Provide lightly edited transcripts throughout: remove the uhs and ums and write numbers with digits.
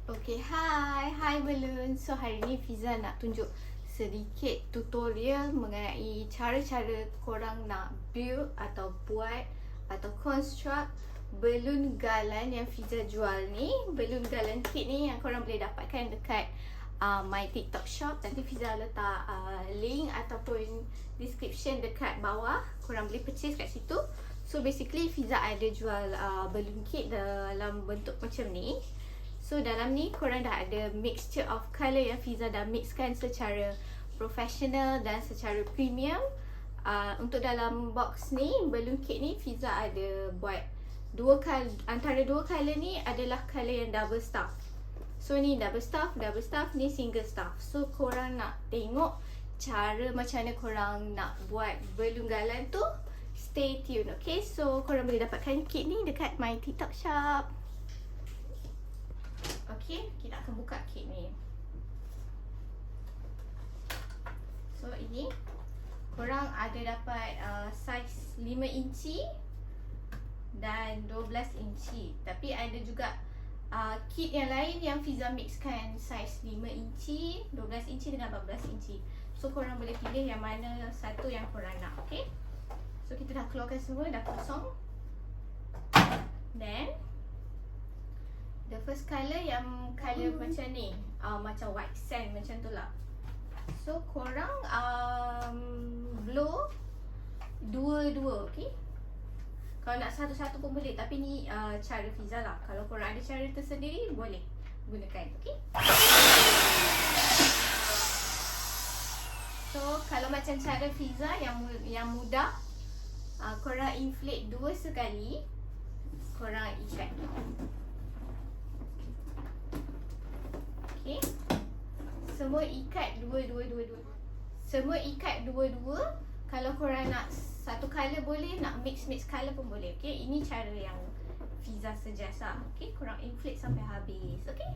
Okay, hi Balloon. So hari ni Fiza nak tunjuk sedikit tutorial mengenai cara-cara korang nak build atau buat atau construct balloon garland yang Fiza jual ni. Balloon garland kit ni yang korang boleh dapatkan dekat my TikTok shop. Nanti Fiza letak link ataupun description dekat bawah. Korang boleh purchase kat situ. So basically Fiza ada jual balloon kit dalam bentuk macam ni. So dalam ni korang dah ada mixture of colour yang Fiza dah mixkan secara professional dan secara premium. Untuk dalam box ni, balloon kit ni Fiza ada buat antara dua colour ni adalah colour yang double stuff. So ni double stuff, ni single stuff. So korang nak tengok cara macam mana korang nak buat balloon garland tu, stay tune, okay? So korang boleh dapatkan kit ni dekat my TikTok shop. Okay, kita akan buka kit ni. So ini korang ada dapat saiz 5 inci dan 12 inci. Tapi ada juga kit yang lain yang Fiza mixkan saiz 5 inci, 12 inci dengan 14 inci. So korang boleh pilih yang mana satu yang korang nak, okay? So kita dah keluarkan semua, dah kosong. Then the first colour yang colour macam ni, macam white sand macam tu lah. So korang blow dua-dua, okay? Kalau nak satu-satu pun boleh, tapi ni cara Fiza lah. Kalau korang ada cara tersendiri, boleh gunakan, okay? So kalau macam cara Fiza yang mudah, korang inflate dua sekali, korang ikat. Okay. Semua ikat dua. Semua ikat dua-dua. Kalau korang nak satu colour boleh, nak mix colour pun boleh. Okay. Ini cara yang Fiza suggest lah. Okay. Korang inflate sampai habis. Okay.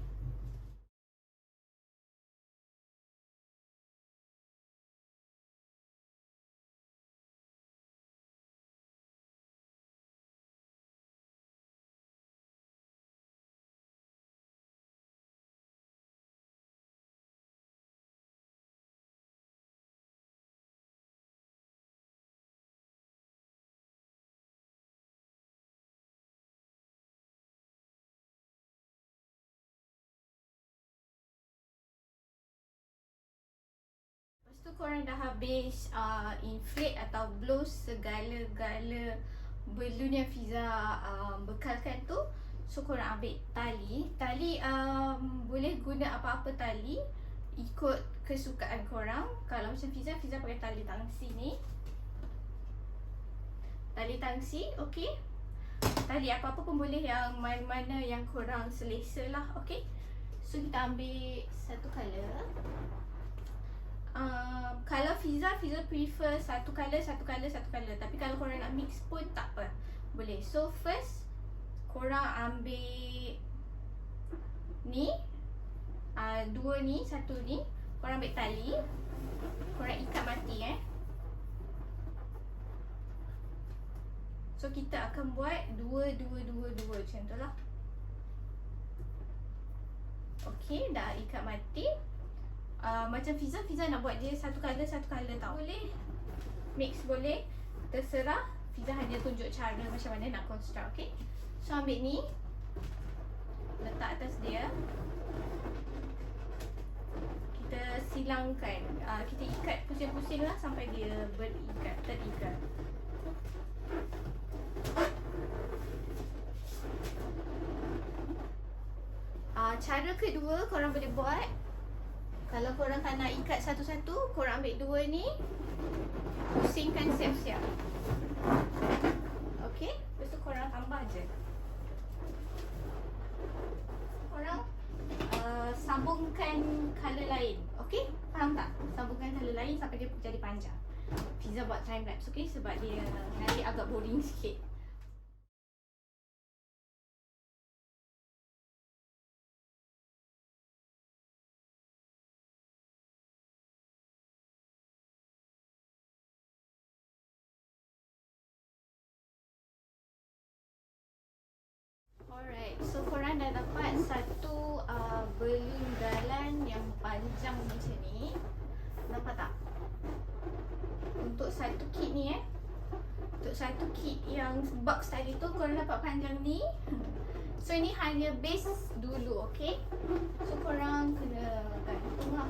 Lepas tu korang dah habis inflate atau blow segala-gala balloon yang Fiza bekalkan tu. So korang ambil tali. Tali boleh guna apa-apa tali, ikut kesukaan korang. Kalau macam Fiza pakai tali tangsi ni. Tali tangsi, okey. Tali apa-apa pun boleh, yang mana-mana yang korang selesa lah, okey. So kita ambil satu colour. Kalau Fiza prefer satu colour. Tapi kalau korang nak mix pun tak apa, boleh. So first korang ambil ni, dua ni, satu ni. Korang ambil tali, korang ikat mati So kita akan buat dua macam tu lah. Okay, dah ikat mati. Macam Fiza nak buat dia satu colour tau. Boleh mix, boleh, terserah. Fiza hanya tunjuk cara macam mana nak construct, okay? So ambil ni, letak atas dia. Kita silangkan, kita ikat pusing-pusing lah sampai dia terikat. Cara kedua korang boleh buat, kalau korang tak nak ikat satu-satu, korang ambil dua ni, pusingkan siap-siap. Okay, lepas tu korang tambah je. Korang sambungkan colour lain, okay? Faham tak? Sambungkan colour lain sampai dia jadi panjang. Fiza buat time lapse, okay? Sebab dia nanti agak boring sikit. Alright, so korang dah dapat satu panjang macam ni. Nampak tak? Untuk satu kit ni untuk satu kit yang box tadi tu korang dapat panjang ni. So ini hanya base dulu, okay? So korang kena gantung lah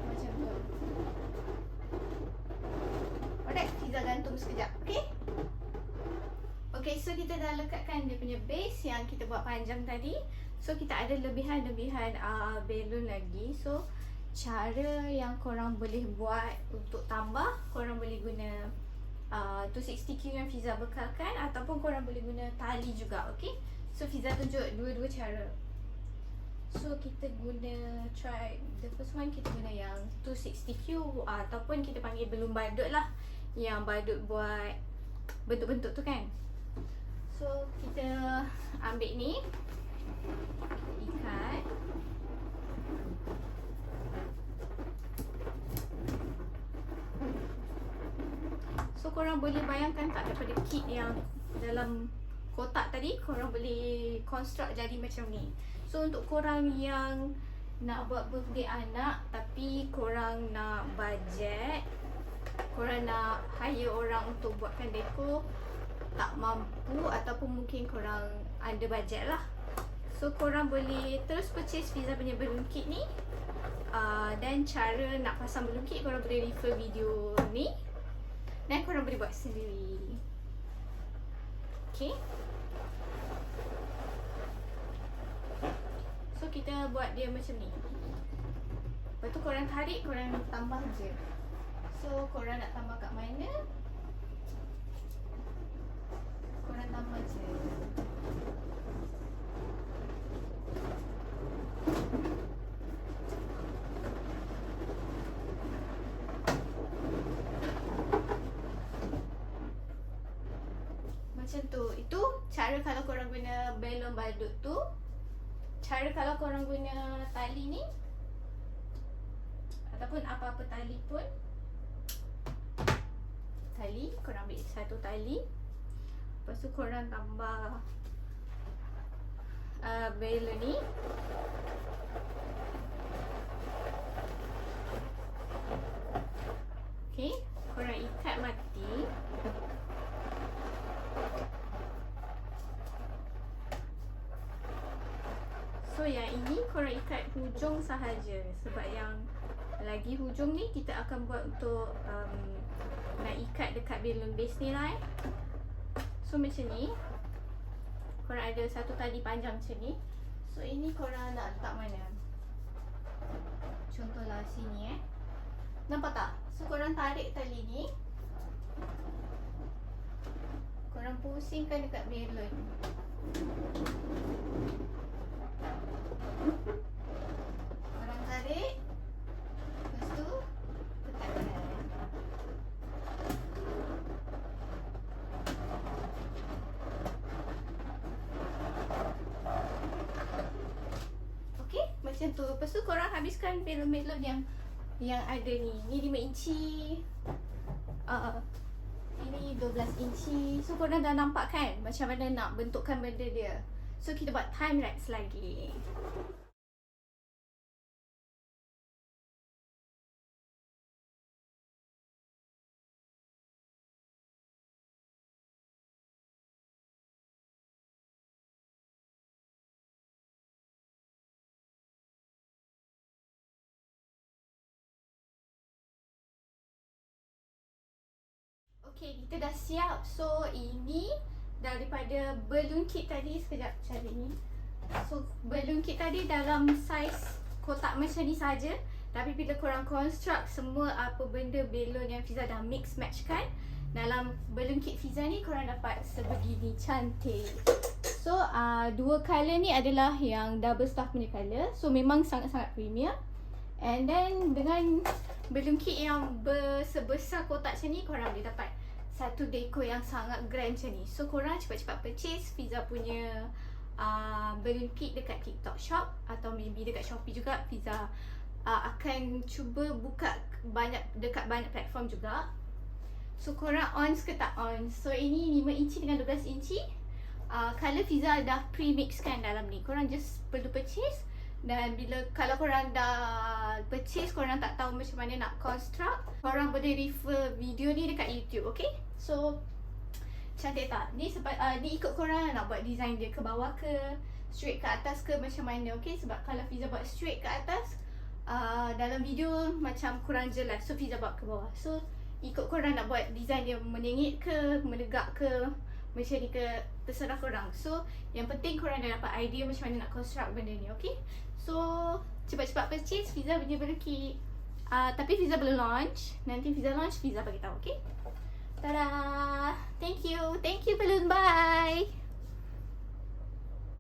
macam tu. Alright, Fiza gantung sekejap, okay? Okay, so kita dah lekatkan dia punya base yang kita buat panjang tadi. So kita ada lebihan-lebihan balloon lagi. So cara yang korang boleh buat untuk tambah, korang boleh guna 260Q yang Fiza bekalkan, ataupun korang boleh guna tali juga, okay? So Fiza tunjuk dua-dua cara. So kita guna try the first one, kita guna yang 260Q ataupun kita panggil balloon badut lah, yang badut buat bentuk-bentuk tu kan. So kita ambil ni, ikat. So korang boleh bayangkan tak, daripada kit yang dalam kotak tadi, korang boleh construct jadi macam ni. So untuk korang yang nak buat birthday anak tapi korang nak budget, korang nak hire orang untuk buatkan dekor, tak mampu ataupun mungkin korang under budget lah, so korang boleh terus purchase Fiza punya balloon kit ni. Dan cara nak pasang balloon kit korang boleh refer video ni dan korang boleh buat sendiri. Okay, so kita buat dia macam ni. Lepas tu korang tarik, korang tambah je. So korang nak tambah kat mana, korang tambah je. Macam tu. Itu cara kalau korang guna balloon badut tu. Cara kalau korang guna tali ni, ataupun apa-apa tali pun, tali, korang ambil satu tali, lepas tu korang tambah balloon ni. Okay, korang ikat mati. So yang ini korang ikat hujung sahaja, sebab yang lagi hujung ni kita akan buat untuk nak ikat dekat balloon base ni lah. So macam ni, korang ada satu tali panjang macam ni. So ini korang nak letak mana? Contohlah sini nampak tak? So korang tarik tali ni, korang pusingkan dekat balloon. Korang tarik, lepas tu tekan. Okay, macam tu. Lepas tu korang habiskan balloon-balloon yang ada ni. Ni 5 inci, ini 12 inci. So korang dah nampak kan macam mana nak bentukkan benda dia. So kita buat time lapse lagi. Okay, kita dah siap. So ini daripada balloon kit tadi. Sekejap cari ni. So balloon kit tadi dalam saiz kotak macam ni saja. Tapi bila korang construct semua apa benda balloon yang Fiza dah mix match kan, dalam balloon kit Fiza ni korang dapat sebegini cantik. So dua colour ni adalah yang double stuff punya colour. So memang sangat-sangat premier. And then dengan balloon kit yang sebesar kotak macam ni, korang boleh dapat satu dekor yang sangat grand macam ni. So korang cepat-cepat purchase Fiza punya balloon kit dekat TikTok shop atau maybe dekat Shopee juga. Fiza akan cuba buka dekat banyak platform juga. So korang ons ke tak ons. So ini 5 inci dengan 12 inci. Colour Fiza dah pre-mix kan dalam ni. Korang just perlu purchase Dan kalau korang dah purchase, korang tak tahu macam mana nak construct, korang boleh refer video ni dekat YouTube, okay? So cantik tak? Ni sebab ni ikut korang nak buat design dia ke bawah ke, straight ke atas ke, macam mana, okay? Sebab kalau Fiza buat straight ke atas, dalam video macam kurang jelas, so Fiza buat ke bawah. So ikut korang nak buat design dia meningit ke, menegak ke, macam ni ke, terserah korang. So yang penting korang dah dapat idea macam mana nak construct benda ni, okay? So cepat-cepat purchase, Fiza punya balloon kit. Tapi Fiza belum launch. Nanti Fiza launch, Fiza bagi tahu, okay? Tada! Thank you balloon, bye!